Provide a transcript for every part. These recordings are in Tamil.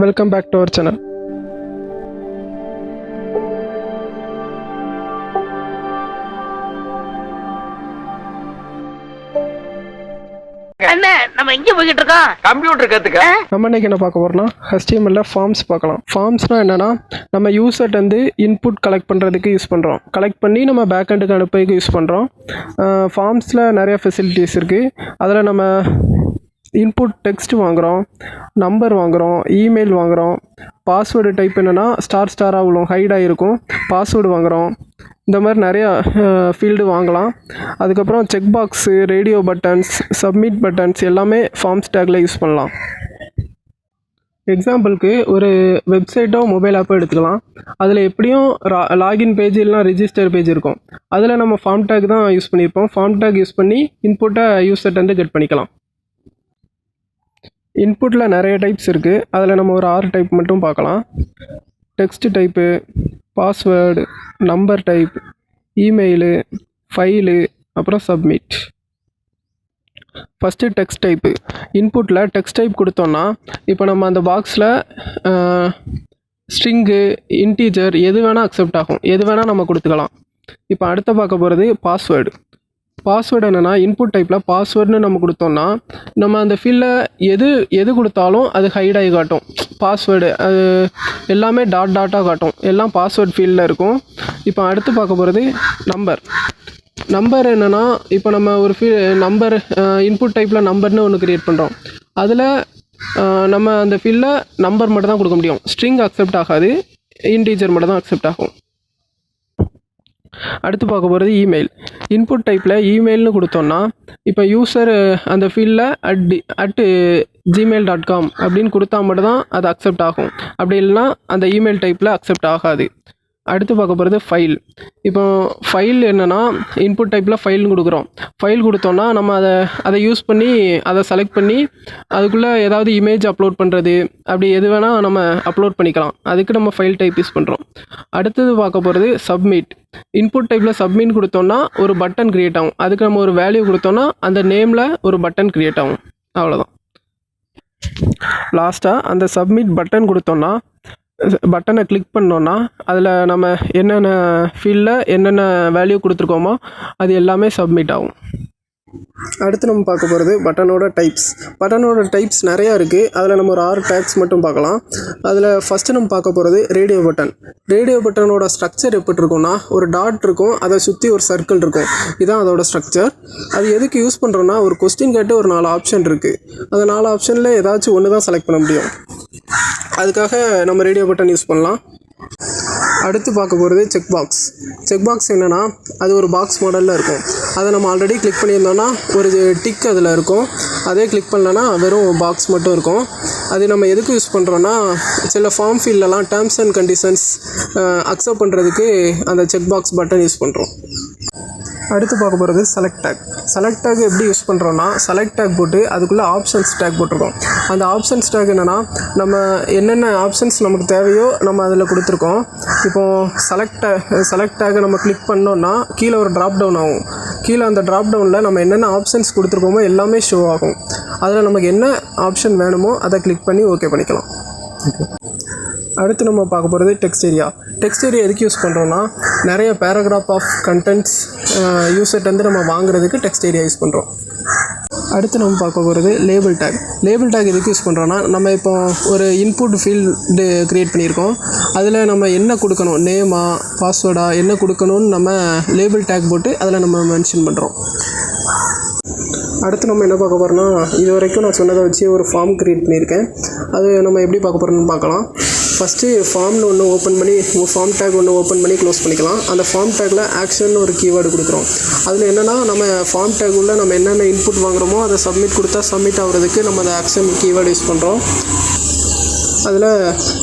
Welcome back to our channel. நம்ம எங்க போயிட்டு இருக்கோம்? கம்ப்யூட்டர் கத்துக்க. நம்ம இன்னைக்கு என்ன பார்க்க போறோம்னா HTML ஃபார்ம்ஸ் பார்க்கலாம். ஃபார்ம்ஸ்னா என்னன்னா நம்ம யூசர்ட்ட இருந்து இன்புட் கலெக்ட் பண்ணுறதுக்கு யூஸ் பண்ணுறோம். கலெக்ட் பண்ணி நம்ம பேக் எண்டுக்கு அனுப்புறதுக்கு யூஸ் பண்ணுறோம். ஃபார்ம்ஸில் நிறைய ஃபெசிலிட்டிஸ் இருக்குது. அதில் நம்ம இன்புட் டெக்ஸ்ட் வாங்குகிறோம், நம்பர் வாங்குகிறோம், இமெயில் வாங்குகிறோம், பாஸ்வேர்டு டைப் என்னென்னா ஸ்டாராக அவ்வளோ ஹைடாக இருக்கும், பாஸ்வேர்டு வாங்குகிறோம். இந்த மாதிரி நிறையா ஃபீல்டு வாங்கலாம். அதுக்கப்புறம் check box, radio buttons, submit buttons எல்லாமே ஃபார்ம்ஸ் டேக்கில் யூஸ் பண்ணலாம். எக்ஸாம்பிளுக்கு ஒரு வெப்சைட்டோ மொபைல் ஆப்போ எடுத்துக்கலாம். அதில் எப்படியும் லாகின் பேஜ் இல்லைனா ரிஜிஸ்டர் பேஜ் இருக்கும். அதில் நம்ம ஃபார்ம் டேக் தான் யூஸ் பண்ணியிருப்போம். ஃபார்ம் டேக் யூஸ் பண்ணி இன்புட்டை யூசர்ட்டேருந்து கெட் பண்ணிக்கலாம். இன்புட்டில் நிறைய டைப்ஸ் இருக்குது. அதில் நம்ம ஒரு 6 டைப் மட்டும் பார்க்கலாம். Text type, password, number type, email, file, அப்புறம் சப்மிட். First text type. இன்புட்டில் டெக்ஸ்ட் டைப் கொடுத்தோன்னா இப்போ நம்ம அந்த பாக்ஸில் ஸ்ட்ரிங்கு, இன்டீஜர் எது வேணால் அக்செப்ட் ஆகும், எது வேணால் நம்ம கொடுத்துக்கலாம். இப்போ அடுத்த பார்க்க போகிறது பாஸ்வேர்டு. பாஸ்வேர்டு என்னென்னா இன்புட் டைப்பில் பாஸ்வேர்டுன்னு நம்ம கொடுத்தோன்னா நம்ம அந்த ஃபீல்டில் எது கொடுத்தாலும் அது ஹைடாகி காட்டும். பாஸ்வேர்டு அது எல்லாமே டாட்டாக காட்டும். எல்லாம் பாஸ்வேர்டு ஃபீல்டில் இருக்கும். இப்போ அடுத்து பார்க்க போகிறது நம்பர் என்னென்னா இப்போ நம்ம ஒரு நம்பர் இன்புட் டைப்பில் நம்பர்னு ஒன்று க்ரியேட் பண்ணுறோம். அதில் நம்ம அந்த ஃபீல்டில் நம்பர் மட்டும் தான் கொடுக்க முடியும். ஸ்ட்ரிங் அக்செப்ட் ஆகாது, இன்டீஜர் மட்டும் தான் அக்செப்ட் ஆகும். அடுத்து பார்க்க போகிறது இமெயில். இன்புட் டைப்பில் இமெயில்னு கொடுத்தோன்னா இப்போ யூசர் அந்த ஃபீல்டில் @gmail.com அப்படின்னு கொடுத்தா மட்டும்தான் அது அக்செப்ட் ஆகும். அப்படி இல்லைனா அந்த இமெயில் டைப்பில் அக்செப்ட் ஆகாது. அடுத்து பார்க்க போகிறது ஃபைல். இப்போ ஃபைல் என்னென்னா இன்புட் டைப்பில் ஃபைல்னு கொடுக்குறோம். ஃபைல் கொடுத்தோன்னா நம்ம அதை யூஸ் பண்ணி அதை செலக்ட் பண்ணி அதுக்குள்ளே ஏதாவது இமேஜ் அப்லோட் பண்ணுறது அப்படி எது வேணால் நம்ம அப்லோட் பண்ணிக்கலாம். அதுக்கு நம்ம ஃபைல் டைப் யூஸ் பண்ணுறோம். அடுத்தது பார்க்க போகிறது சப்மிட். இன்புட் டைப்பில் சப்மிட் கொடுத்தோன்னா ஒரு பட்டன் க்ரியேட் ஆகும். அதுக்கு நம்ம ஒரு வேல்யூ கொடுத்தோன்னா அந்த நேமில் ஒரு பட்டன் க்ரியேட் ஆகும். அவ்வளோதான். லாஸ்ட்டாக அந்த சப்மிட் பட்டன் கொடுத்தோன்னா பட்டனை கிளிக் பண்ணோன்னா அதில் நம்ம என்னென்ன ஃபீல்டில் என்னென்ன வேல்யூ கொடுத்துருக்கோமோ அது எல்லாமே சப்மிட் ஆகும். அடுத்து நம்ம பார்க்க போகிறது பட்டனோட டைப்ஸ் நிறையா இருக்குது. அதில் நம்ம ஒரு 6 டேக்ஸ் மட்டும் பார்க்கலாம். அதில் ஃபஸ்ட்டு நம்ம பார்க்க போகிறது ரேடியோ பட்டனோட ஸ்ட்ரக்சர் எப்படி இருக்கும்னா ஒரு டாட் இருக்கும், அதை சுற்றி ஒரு சர்க்கிள் இருக்கும். இதுதான் அதோட ஸ்ட்ரக்சர். அது எதுக்கு யூஸ் பண்ணுறோன்னா ஒரு கொஸ்டின் கேட்டு ஒரு 4 ஆப்ஷன் இருக்குது. அந்த 4 ஆப்ஷனில் ஏதாச்சும் ஒன்று தான் செலக்ட் பண்ண முடியும். அதுக்காக நம்ம ரேடியோ பட்டன் யூஸ் பண்ணலாம். அடுத்து பார்க்க போகிறது செக் பாக்ஸ் என்னென்னா அது ஒரு பாக்ஸ் மாடலில் இருக்கும். அதை நம்ம ஆல்ரெடி கிளிக் பண்ணியிருந்தோன்னா ஒரு டிக் அதில் இருக்கும். அதே கிளிக் பண்ணலன்னா வெறும் பாக்ஸ் மட்டும் இருக்கும். அது நம்ம எதுக்கு யூஸ் பண்ணுறோன்னா சில ஃபார்ம் ஃபீல்டெல்லாம் டேர்ம்ஸ் அண்ட் கண்டிஷன்ஸ் அக்செப்ட் பண்ணுறதுக்கு அந்த செக் பாக்ஸ் பட்டன் யூஸ் பண்ணுறோம். அடுத்து பார்க்க போகிறது செலக்ட் டேக் எப்படி யூஸ் பண்ணுறோன்னா செலக்ட் டேக் போட்டு அதுக்குள்ளே ஆப்ஷன்ஸ் டேக் போட்டிருக்கோம். அந்த ஆப்ஷன்ஸ் டேக் என்னென்னா நம்ம என்னென்ன ஆப்ஷன்ஸ் நமக்கு தேவையோ நம்ம அதில் கொடுத்துருக்கோம். இப்போது செலக்ட் டேக்கை நம்ம கிளிக் பண்ணோன்னா கீழே ஒரு ட்ராப் டவுன் ஆகும். கீழே அந்த ட்ராப் டவுனில் நம்ம என்னென்ன ஆப்ஷன்ஸ் கொடுத்துருக்கோமோ எல்லாமே ஷோ ஆகும். அதில் நமக்கு என்ன ஆப்ஷன் வேணுமோ அதை கிளிக் பண்ணி ஓகே பண்ணிக்கலாம். அடுத்து நம்ம பார்க்க போகிறது டெக்ஸ்ட் ஏரியா எதுக்கு யூஸ் பண்ணுறோன்னா நிறைய பேராகிராஃப் ஆஃப் கண்டென்ட்ஸ் யூசர்ட்டேருந்து நம்ம வாங்குறதுக்கு டெக்ஸ்ட் ஏரியா யூஸ் பண்ணுறோம். அடுத்து நம்ம பார்க்க போகிறது லேபிள் டேக் எதுக்கு யூஸ் பண்ணுறோன்னா நம்ம இப்போ ஒரு இன்புட் ஃபீல்டு க்ரியேட் பண்ணியிருக்கோம். அதில் நம்ம என்ன கொடுக்கணும், நேமா பாஸ்வேர்டா என்ன கொடுக்கணும்னு நம்ம லேபிள் டேக் போட்டு அதில் நம்ம மென்ஷன் பண்ணுறோம். அடுத்து நம்ம என்ன பார்க்க போகிறோன்னா இது வரைக்கும் நான் சொன்னதை வச்சு ஒரு ஃபார்ம் க்ரியேட் பண்ணியிருக்கேன். அது நம்ம எப்படி பார்க்க போகிறோன்னு பார்க்கலாம். ஃபஸ்ட்டு ஃபார்ம்னு ஒன்று ஓப்பன் பண்ணி ஃபார்ம் டேக் ஒன்று ஓப்பன் பண்ணி க்ளோஸ் பண்ணிக்கலாம். அந்த ஃபார்ம் டேக்கில் ஆக்ஷன் ஒரு கீவேர்டு கொடுக்குறோம். அதில் என்னென்னா நம்ம ஃபார்ம் டேக் உள்ள நம்ம என்னென்ன இன்புட் வாங்குகிறோமோ அதை சப்மிட் கொடுத்தா சப்மிட் ஆகிறதுக்கு நம்ம அந்த ஆக்ஷன் கீவேர்டு யூஸ் பண்ணுறோம். அதில்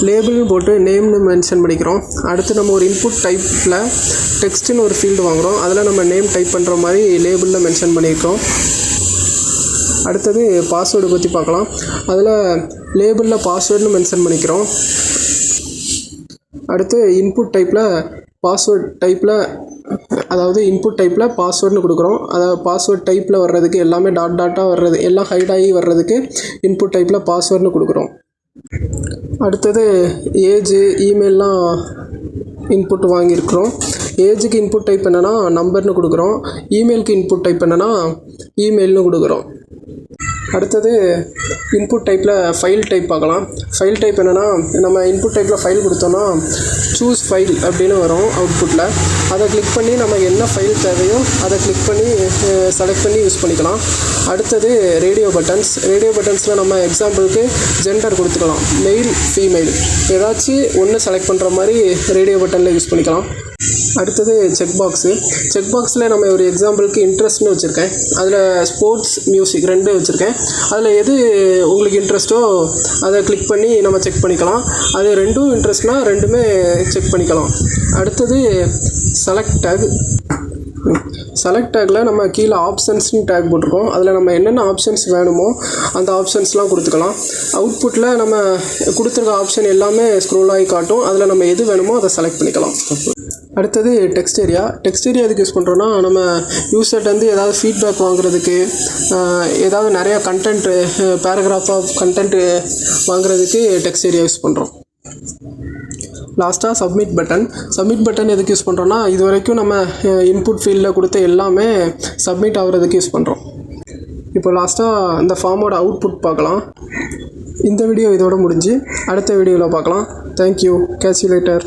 லேபிள்னு போட்டு நேம்னு மென்ஷன் பண்ணிக்கிறோம். அடுத்து நம்ம ஒரு இன்புட் டைப்பில் டெக்ஸ்ட்டுன்னு ஒரு ஃபீல்டு வாங்குகிறோம். அதில் நம்ம நேம் டைப் பண்ணுற மாதிரி லேபிளில் மென்ஷன் பண்ணியிருக்கோம். அடுத்தது பாஸ்வேர்டு பற்றி பார்க்கலாம். அதில் லேபிளில் பாஸ்வேர்டுன்னு மென்ஷன் பண்ணிக்கிறோம். அடுத்து இன்புட் டைப்பில் பாஸ்வேர்டுன்னு கொடுக்குறோம். அதாவது பாஸ்வேர்ட் டைப்பில் வர்றதுக்கு எல்லாமே டாட்டாக வர்றது எல்லாம் ஹைட் ஆகி வர்றதுக்கு இன்புட் டைப்பில் பாஸ்வேர்டுன்னு கொடுக்குறோம். அடுத்தது ஏஜ், இமெயில்லாம் இன்புட் வாங்கியிருக்கிறோம். ஏஜுக்கு இன்புட் டைப் என்னென்னா நம்பர்னு கொடுக்குறோம். இமெயிலுக்கு இன்புட் டைப் என்னென்னா இமெயில்னு கொடுக்குறோம். அடுத்தது இன்புட் டைப்பில் ஃபைல் டைப் பார்க்கலாம். ஃபைல் டைப் என்னென்னா நம்ம இன்புட் டைப்பில் ஃபைல் கொடுத்தோன்னா சூஸ் ஃபைல் அப்படின்னு வரும் அவுட்புட்டில். அதை கிளிக் பண்ணி நம்ம என்ன ஃபைல் தேவையோ அதை கிளிக் பண்ணி செலக்ட் பண்ணி யூஸ் பண்ணிக்கலாம். அடுத்தது ரேடியோ பட்டன்ஸில் நம்ம எக்ஸாம்பிளுக்கு ஜெண்டர் கொடுத்துக்கலாம். மெயில், ஃபீமேல் ஏதாச்சும் ஒன்று செலக்ட் பண்ணுற மாதிரி ரேடியோ பட்டனில் யூஸ் பண்ணிக்கலாம். அடுத்தது செக் பாக்ஸில் நம்ம ஒரு எக்ஸாம்பிளுக்கு இன்ட்ரெஸ்ட்னு வச்சுருக்கேன். அதில் ஸ்போர்ட்ஸ், மியூசிக் 2 வச்சுருக்கேன். அதில் எது உங்களுக்கு இன்ட்ரெஸ்ட்டோ அதை கிளிக் பண்ணி நம்ம செக் பண்ணிக்கலாம். அது 2ம் இன்ட்ரெஸ்ட்னா 2மே செக் பண்ணிக்கலாம். அடுத்தது செலக்ட் டேக்கில் நம்ம கீழே ஆப்ஷன்ஸ்னு டேக் போட்டிருக்கோம். அதில் நம்ம என்னென்ன ஆப்ஷன்ஸ் வேணுமோ அந்த ஆப்ஷன்ஸ்லாம் கொடுத்துக்கலாம். அவுட்புட்டில் நம்ம கொடுத்துருக்க ஆப்ஷன் எல்லாமே ஸ்க்ரோல் ஆகி காட்டும். அதில் நம்ம எது வேணுமோ அதை செலக்ட் பண்ணிக்கலாம். அடுத்தது டெக்ஸ்ட் ஏரியா எதுக்கு யூஸ் பண்ணுறோன்னா நம்ம யூசர்ட்டேருந்து ஏதாவது ஃபீட்பேக் வாங்குறதுக்கு, ஏதாவது நிறையா கண்டென்ட்டு, பேராகிராஃப் ஆஃப் கண்டென்ட்டு வாங்குறதுக்கு டெக்ஸ்ட் ஏரியா யூஸ் பண்ணுறோம். லாஸ்ட்டாக சப்மிட் பட்டன் எதுக்கு யூஸ் பண்ணுறோன்னா இது வரைக்கும் நம்ம இன்புட் ஃபீல்டில் கொடுத்த எல்லாமே சப்மிட் ஆகுறதுக்கு யூஸ் பண்ணுறோம். இப்போ லாஸ்ட்டாக இந்த ஃபார்மோட அவுட்புட் பார்க்கலாம். இந்த வீடியோ இதோட முடிஞ்சு அடுத்த வீடியோவில் பார்க்கலாம். தேங்க்யூ. Catch you later.